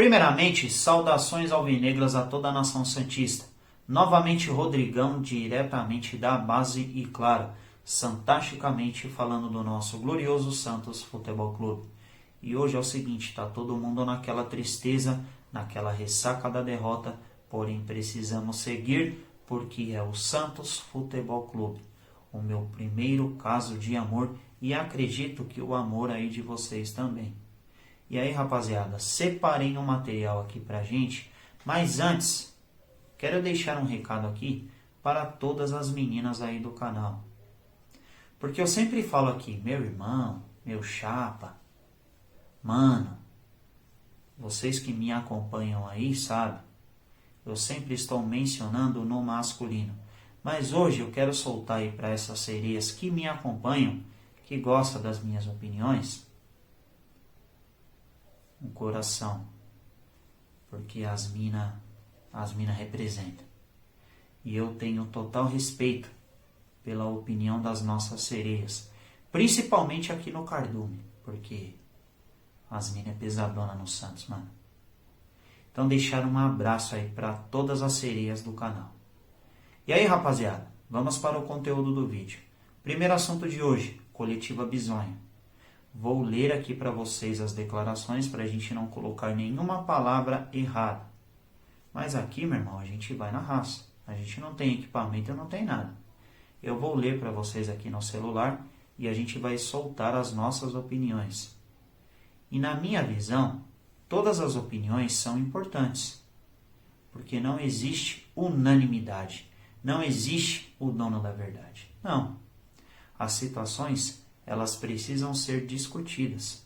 Primeiramente, saudações alvinegras a toda a nação santista. Novamente Rodrigão, diretamente da base e, claro, santasticamente falando do nosso glorioso Santos Futebol Clube. E hoje é o seguinte, tá todo mundo naquela tristeza, naquela ressaca da derrota, porém precisamos seguir porque é o Santos Futebol Clube. O meu primeiro caso de amor e acredito que o amor aí de vocês também. E aí, rapaziada, separei um material aqui pra gente, mas antes, quero deixar um recado aqui para todas as meninas aí do canal. Porque eu sempre falo aqui, meu irmão, meu chapa, mano, vocês que me acompanham aí, sabe? Eu sempre estou mencionando no masculino. Mas hoje eu quero soltar aí para essas sereias que me acompanham, que gostam das minhas opiniões, um coração, porque as mina representam. E eu tenho total respeito pela opinião das nossas sereias, principalmente aqui no Cardume, porque as mina é pesadona no Santos, mano. Então deixar um abraço aí para todas as sereias do canal. E aí, rapaziada, vamos para o conteúdo do vídeo. Primeiro assunto de hoje, coletiva bizonha. Vou ler aqui para vocês as declarações para a gente não colocar nenhuma palavra errada. Mas aqui, meu irmão, a gente vai na raça. A gente não tem equipamento, não tem nada. Eu vou ler para vocês aqui no celular e a gente vai soltar as nossas opiniões. E na minha visão, todas as opiniões são importantes. Porque não existe unanimidade. Não existe o dono da verdade. Não. As situações, elas precisam ser discutidas.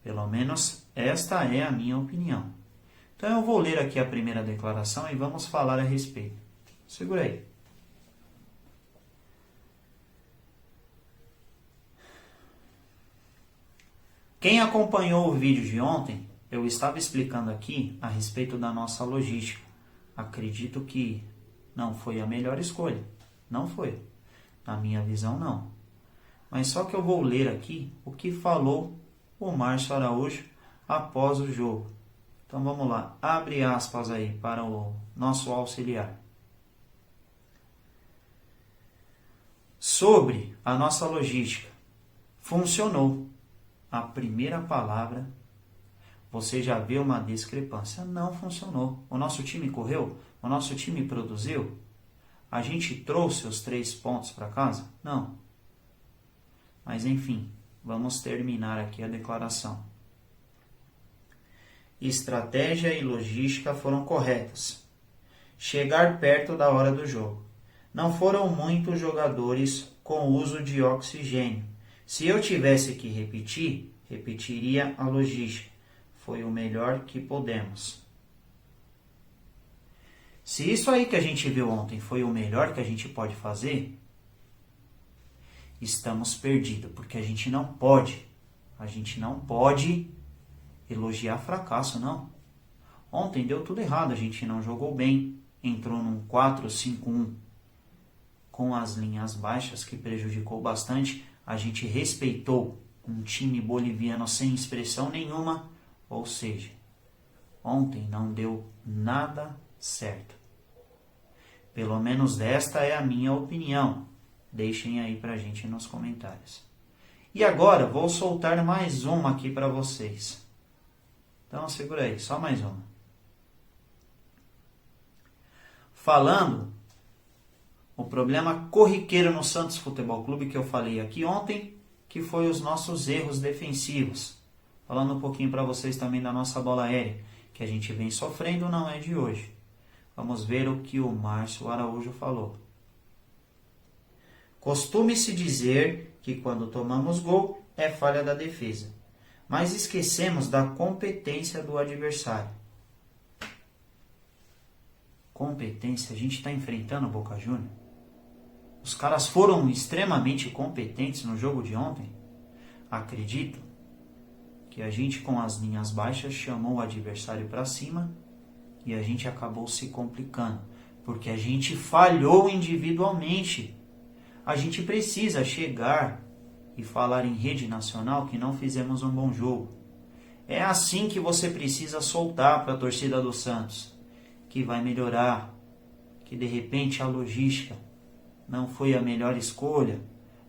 Pelo menos esta é a minha opinião. Então eu vou ler aqui a primeira declaração e vamos falar a respeito. Segura aí. Quem acompanhou o vídeo de ontem, eu estava explicando aqui a respeito da nossa logística. Acredito que não foi a melhor escolha. Não foi. Na minha visão, não. Mas só que eu vou ler aqui o que falou o Márcio Araújo após o jogo. Então vamos lá. Abre aspas aí para o nosso auxiliar. Sobre a nossa logística. Funcionou. A primeira palavra, você já vê uma discrepância. Não funcionou. O nosso time correu? O nosso time produziu? A gente trouxe os 3 pontos para casa? Não. Mas enfim, vamos terminar aqui a declaração. Estratégia e logística foram corretas. Chegar perto da hora do jogo. Não foram muitos jogadores com uso de oxigênio. Se eu tivesse que repetir, repetiria a logística. Foi o melhor que podemos. Se isso aí que a gente viu ontem foi o melhor que a gente pode fazer, estamos perdidos, porque a gente não pode elogiar fracasso, não. Ontem deu tudo errado, a gente não jogou bem, entrou num 4-5-1 com as linhas baixas, que prejudicou bastante. A gente respeitou um time boliviano sem expressão nenhuma, ou seja, ontem não deu nada certo. Pelo menos esta é a minha opinião. Deixem aí pra gente nos comentários. E agora vou soltar mais uma aqui para vocês. Então segura aí, só mais uma. Falando o problema corriqueiro no Santos Futebol Clube que eu falei aqui ontem, que foi os nossos erros defensivos. Falando um pouquinho para vocês também da nossa bola aérea, que a gente vem sofrendo, não é de hoje. Vamos ver o que o Márcio Araújo falou. Costuma-se dizer que quando tomamos gol é falha da defesa, mas esquecemos da competência do adversário. Competência? A gente está enfrentando o Boca Juniors? Os caras foram extremamente competentes no jogo de ontem? Acredito que a gente com as linhas baixas chamou o adversário para cima e a gente acabou se complicando, porque a gente falhou individualmente. A gente precisa chegar e falar em rede nacional que não fizemos um bom jogo. É assim que você precisa soltar para a torcida do Santos, que vai melhorar, que de repente a logística não foi a melhor escolha.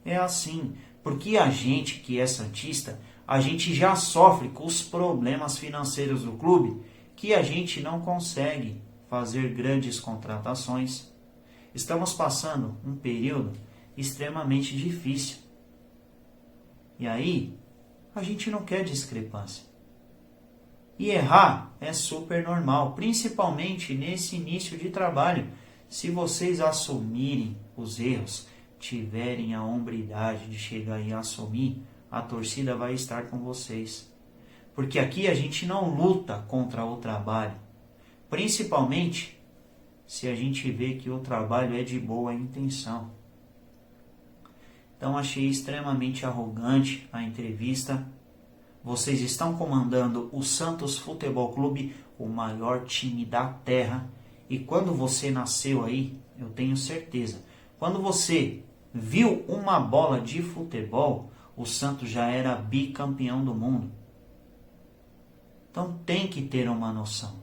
É assim, porque a gente que é santista, a gente já sofre com os problemas financeiros do clube, que a gente não consegue fazer grandes contratações. Estamos passando um período extremamente difícil. E aí, a gente não quer discrepância. E errar é super normal, principalmente nesse início de trabalho. Se vocês assumirem os erros, tiverem a hombridade de chegar e assumir, a torcida vai estar com vocês. Porque aqui a gente não luta contra o trabalho, principalmente se a gente vê que o trabalho é de boa intenção. Então achei extremamente arrogante a entrevista. Vocês estão comandando o Santos Futebol Clube, o maior time da terra. E quando você nasceu aí, eu tenho certeza, quando você viu uma bola de futebol, o Santos já era bicampeão do mundo. Então tem que ter uma noção.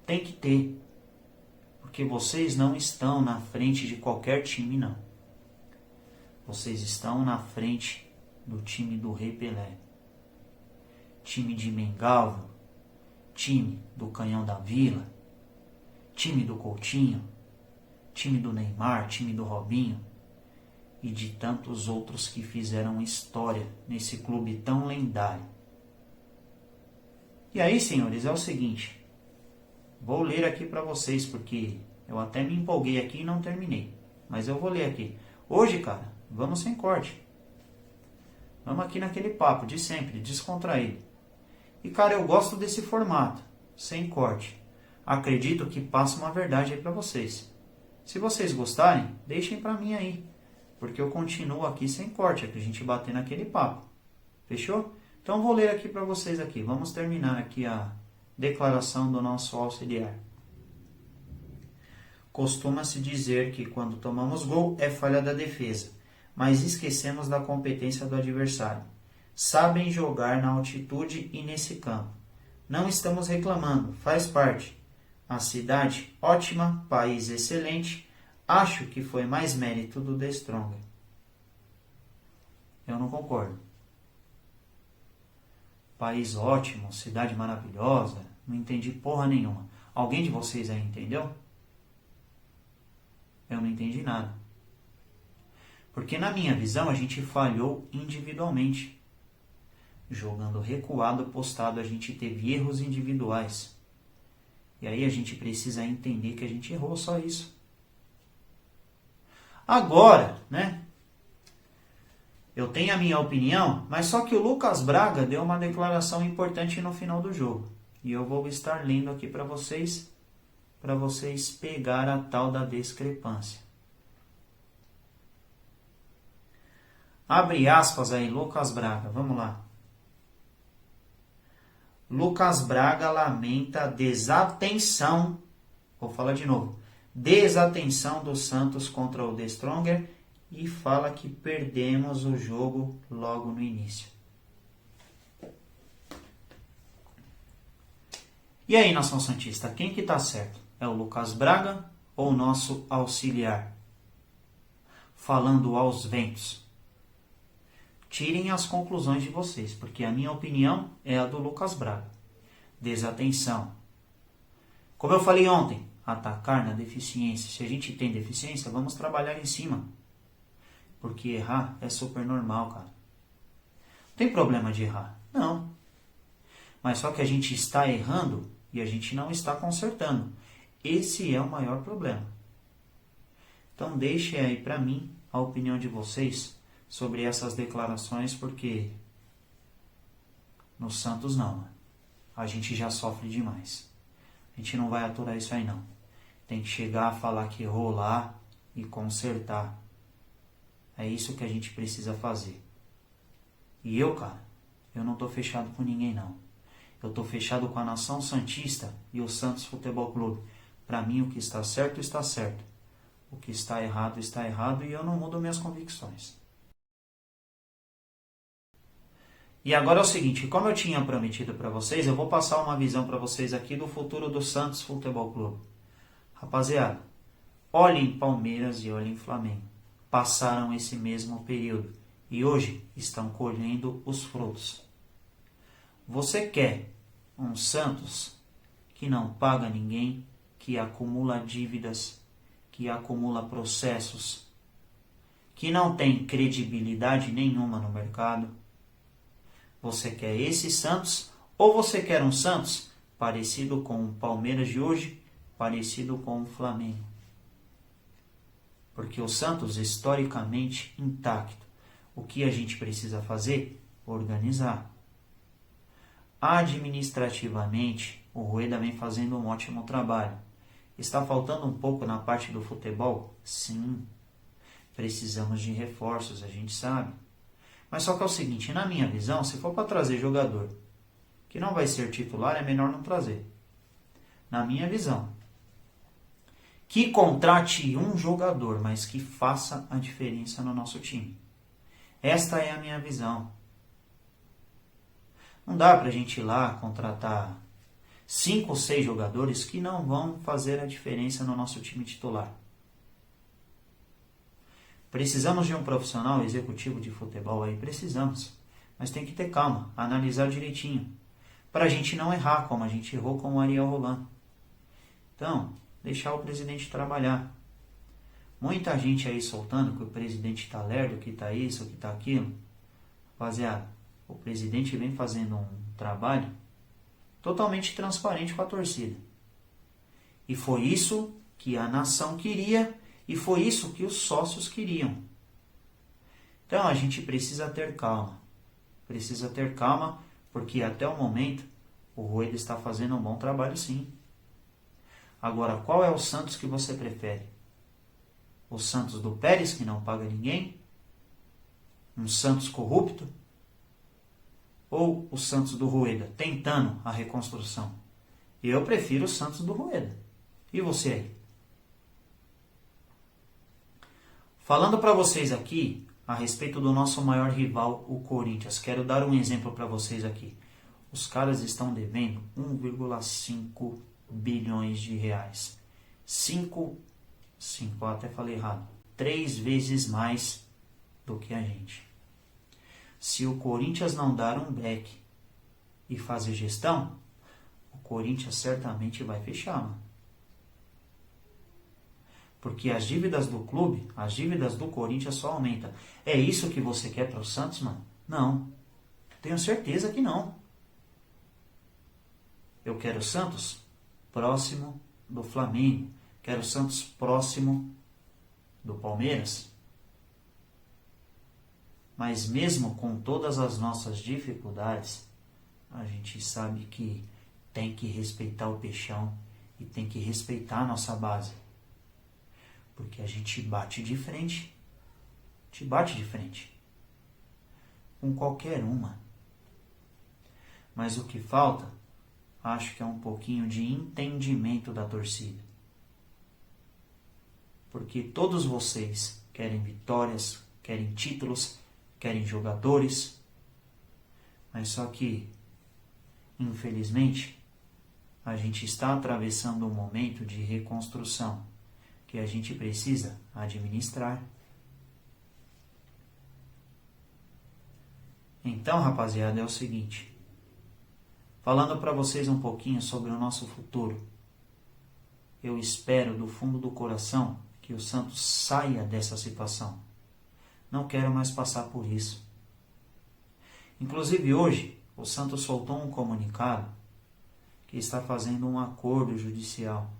Tem que ter. Porque vocês não estão na frente de qualquer time, não. Vocês estão na frente do time do Rei Pelé. Time de Mengalvo, time do Canhão da Vila, time do Coutinho, time do Neymar, time do Robinho e de tantos outros que fizeram história nesse clube tão lendário. E aí, senhores, é o seguinte, vou ler aqui para vocês porque eu até me empolguei aqui e não terminei, mas eu vou ler aqui. Hoje, cara, vamos sem corte. Vamos aqui naquele papo de sempre, descontraído. E, cara, eu gosto desse formato, sem corte. Acredito que passa uma verdade aí para vocês. Se vocês gostarem, deixem para mim aí, porque eu continuo aqui sem corte, é pra gente bater naquele papo. Fechou? Então vou ler aqui para vocês aqui. Vamos terminar aqui a declaração do nosso auxiliar. Costuma-se dizer que quando tomamos gol é falha da defesa, mas esquecemos da competência do adversário. Sabem jogar na altitude e nesse campo. Não estamos reclamando, faz parte. A cidade, ótima, país excelente. Acho que foi mais mérito do The Stronger. Eu não concordo. País ótimo, cidade maravilhosa, não entendi porra nenhuma. Alguém de vocês aí entendeu? Eu não entendi nada. Porque na minha visão a gente falhou individualmente. Jogando recuado, postado, a gente teve erros individuais. E aí a gente precisa entender que a gente errou, só isso. Agora, né? Eu tenho a minha opinião, mas só que o Lucas Braga deu uma declaração importante no final do jogo. E eu vou estar lendo aqui para vocês pegar a tal da discrepância. Abre aspas aí, Lucas Braga, vamos lá. Lucas Braga lamenta a desatenção, vou falar de novo, desatenção do Santos contra o The Stronger e fala que perdemos o jogo logo no início. E aí, nação santista, quem que tá certo? É o Lucas Braga ou o nosso auxiliar? Falando aos ventos. Tirem as conclusões de vocês, porque a minha opinião é a do Lucas Braga. Desatenção. Como eu falei ontem, atacar na deficiência. Se a gente tem deficiência, vamos trabalhar em cima. Porque errar é super normal, cara. Não tem problema de errar. Não. Mas só que a gente está errando e a gente não está consertando. Esse é o maior problema. Então deixem aí para mim a opinião de vocês sobre essas declarações, porque no Santos não. A gente já sofre demais. A gente não vai aturar isso aí não. Tem que chegar a falar que errou lá e consertar. É isso que a gente precisa fazer. E eu, cara, eu não tô fechado com ninguém não. Eu tô fechado com a nação santista e o Santos Futebol Clube. Para mim o que está certo, está certo. O que está errado e eu não mudo minhas convicções. E agora é o seguinte, como eu tinha prometido para vocês, eu vou passar uma visão para vocês aqui do futuro do Santos Futebol Clube. Rapaziada, olhem Palmeiras e olhem Flamengo. Passaram esse mesmo período e hoje estão colhendo os frutos. Você quer um Santos que não paga ninguém, que acumula dívidas, que acumula processos, que não tem credibilidade nenhuma no mercado? Você quer esse Santos ou você quer um Santos parecido com o Palmeiras de hoje, parecido com o Flamengo? Porque o Santos, historicamente intacto, o que a gente precisa fazer? Organizar. Administrativamente, o Rueda vem fazendo um ótimo trabalho. Está faltando um pouco na parte do futebol? Sim. Precisamos de reforços, a gente sabe. Mas só que é o seguinte, na minha visão, se for para trazer jogador que não vai ser titular, é melhor não trazer. Na minha visão. Que contrate um jogador, mas que faça a diferença no nosso time. Esta é a minha visão. Não dá para a gente ir lá contratar 5 ou 6 jogadores que não vão fazer a diferença no nosso time titular. Precisamos de um profissional executivo de futebol aí? Precisamos. Mas tem que ter calma, analisar direitinho. Para a gente não errar como a gente errou com o Ariel Roland. Então, deixar o presidente trabalhar. Muita gente aí soltando que o presidente está lerdo, que está isso, que está aquilo. Rapaziada, o presidente vem fazendo um trabalho totalmente transparente com a torcida. E foi isso que a nação queria e foi isso que os sócios queriam. Então a gente precisa ter calma. Precisa ter calma porque até o momento o Rueda está fazendo um bom trabalho sim. Agora, qual é o Santos que você prefere? O Santos do Pérez, que não paga ninguém? Um Santos corrupto? Ou o Santos do Rueda, tentando a reconstrução? Eu prefiro o Santos do Rueda. E você aí? Falando para vocês aqui a respeito do nosso maior rival, o Corinthians, quero dar um exemplo para vocês aqui. Os caras estão devendo 1,5 bilhões de reais. 3 vezes mais do que a gente. Se o Corinthians não dar um break e fazer gestão, o Corinthians certamente vai fechar, mano. Porque as dívidas do clube, as dívidas do Corinthians só aumentam. É isso que você quer para o Santos, mano? Não. Tenho certeza que não. Eu quero o Santos próximo do Flamengo. Quero o Santos próximo do Palmeiras. Mas mesmo com todas as nossas dificuldades, a gente sabe que tem que respeitar o Peixão e tem que respeitar a nossa base. Porque a gente bate de frente. Te bate de frente. Com qualquer uma. Mas o que falta, acho que é um pouquinho de entendimento da torcida. Porque todos vocês querem vitórias, querem títulos, querem jogadores. Mas só que, infelizmente, a gente está atravessando um momento de reconstrução que a gente precisa administrar. Então, rapaziada, é o seguinte. Falando para vocês um pouquinho sobre o nosso futuro. Eu espero do fundo do coração que o Santos saia dessa situação. Não quero mais passar por isso. Inclusive hoje, o Santos soltou um comunicado que está fazendo um acordo judicial.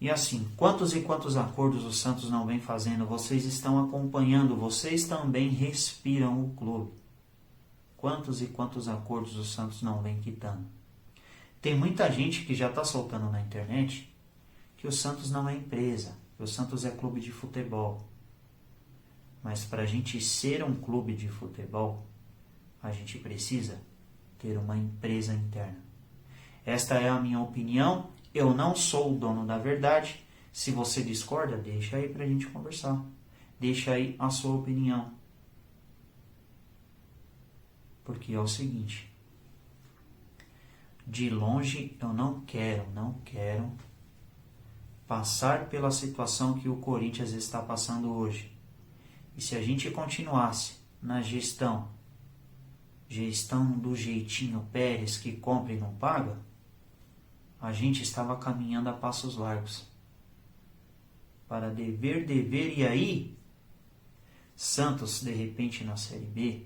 E assim, quantos e quantos acordos o Santos não vem fazendo? Vocês estão acompanhando, vocês também respiram o clube. Quantos e quantos acordos o Santos não vem quitando? Tem muita gente que já está soltando na internet que o Santos não é empresa, que o Santos é clube de futebol. Mas para a gente ser um clube de futebol, a gente precisa ter uma empresa interna. Esta é a minha opinião. Eu não sou o dono da verdade. Se você discorda, deixa aí pra gente conversar. Deixa aí a sua opinião. Porque é o seguinte, de longe eu não quero passar pela situação que o Corinthians está passando hoje. E se a gente continuasse na gestão do jeitinho Pérez, que compra e não paga, a gente estava caminhando a passos largos. Para dever, e aí, Santos de repente na Série B,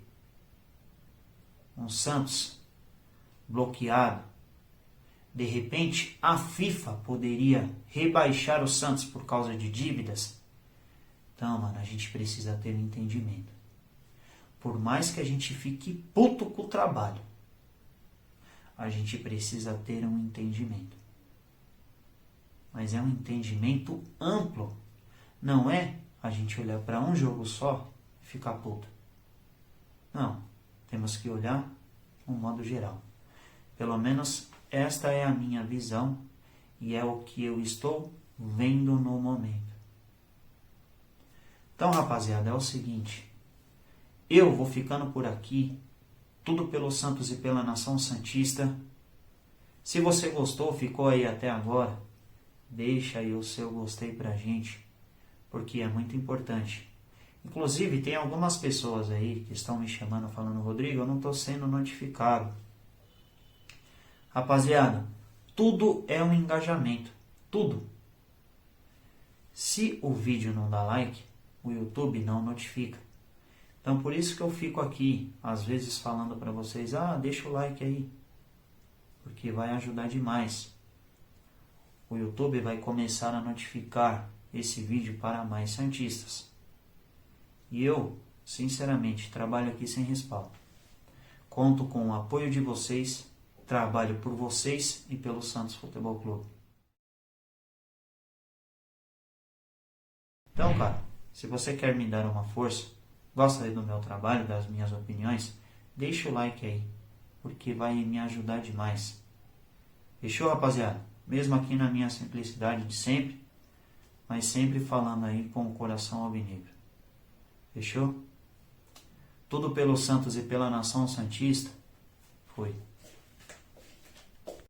um Santos bloqueado, de repente a FIFA poderia rebaixar o Santos por causa de dívidas. Então, mano, a gente precisa ter um entendimento. Por mais que a gente fique puto com o trabalho, a gente precisa ter um entendimento. Mas é um entendimento amplo. Não é a gente olhar para um jogo só e ficar puto. Não. Temos que olhar no modo geral. Pelo menos esta é a minha visão e é o que eu estou vendo no momento. Então, rapaziada, é o seguinte. Eu vou ficando por aqui. Tudo pelo Santos e pela Nação Santista. Se você gostou, ficou aí até agora, deixa aí o seu gostei pra gente, porque é muito importante. Inclusive, tem algumas pessoas aí que estão me chamando falando, Rodrigo, eu não estou sendo notificado. Rapaziada, tudo é um engajamento. Tudo. Se o vídeo não dá like, o YouTube não notifica. Então, por isso que eu fico aqui, às vezes, falando para vocês, deixa o like aí, porque vai ajudar demais. O YouTube vai começar a notificar esse vídeo para mais santistas. E eu, sinceramente, trabalho aqui sem respaldo. Conto com o apoio de vocês, trabalho por vocês e pelo Santos Futebol Clube. Então, cara, se você quer me dar uma força, gosta aí do meu trabalho, das minhas opiniões, deixa o like aí, porque vai me ajudar demais. Fechou, rapaziada? Mesmo aqui na minha simplicidade de sempre, mas sempre falando aí com o coração alvinegro. Fechou? Tudo pelo Santos e pela Nação Santista. Foi.